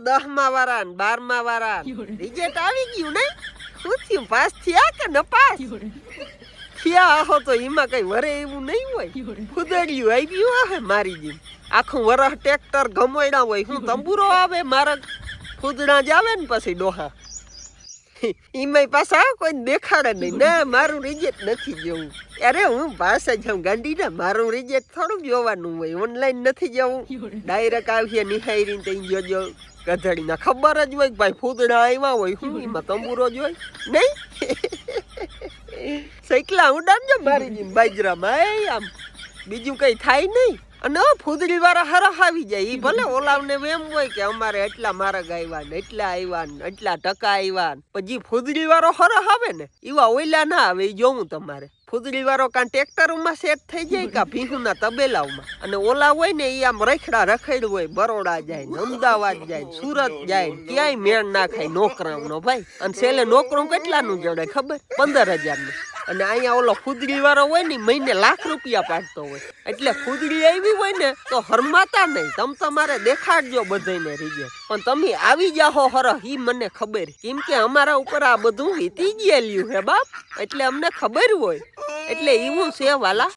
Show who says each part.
Speaker 1: 10મા વાળા ને 12મા વાળા રિઝલ્ટ આવી ગયું ને શું થયું પાસ થયા કે ન પાસ થયા હો તો એમાં કઈ વરે એવું નહીં હોય ફુદડ્યું આવ્યું હે મારી જેમ આખું વરસ ટ્રેક્ટર ગમોયડા હોય હું તંબુરો આવે મારા ફૂદડા જ આવે ને પછી ડોહા એમાં પાછા કોઈ દેખાડે નહીં ના મારું રિઝલ્ટ નથી જોવું અરે હું પાસે જાઉં ગાંડી ને મારું રિઝલ્ટ થોડું જોવાનું હોય ઓનલાઈન નથી જવું ડાયરેક્ટ આવીએ નિહારીને ત્યાં જોજો ગધડીના ખબર જ હોય કે ભાઈ ફૂદડા આવ્યા હોય હું એમાં તંબુરો જ હોય નહીં સૈકલા ઉડાડજો મારી જેમ બાજરામાં આમ બીજું કઈ થાય નહીં અને ફૂદડી વાળા હરખ આવી જાય એ ભલે ઓલાવને એમ હોય કે અમારે એટલા માર્ગ આવ્યા ને એટલા આવ્યા ને એટલા ટકા આવ્યા પછી ફૂદડી વાળો હરખ આવે ને એવા ઓયલા ના આવે એ જોવું તમારે ફૂદડી વાળો કાં ટ્રેક્ટરમાં સેટ થઈ જાય કાં ભીહુના તબેલાઓમાં અને ઓલા હોય ને એ આમ રખડા રખેડ હોય બરોડા જાય ને અમદાવાદ જાય સુરત જાય ક્યાંય મેળ ના ખાય નોકરાઓનો ભાઈ અને છેલ્લે નોકરું કેટલાનું જડે ખબર 15,000 અને અહીંયા ઓલો ફૂદડી વાળો હોય ને મહિને લાખ રૂપિયા પાડતો હોય એટલે ફૂદડી આવી હોય ને તો હરમાતા નહીં તમ તમારે દેખાડજો બધાને રિઝલ્ટ પણ તમે આવી જાહો હરહ ઈ મને ખબર કેમ કે અમારા ઉપર આ બધું વીતી ગયેલું હે બાપ એટલે અમને ખબર હોય એટલે એવું છે વાલા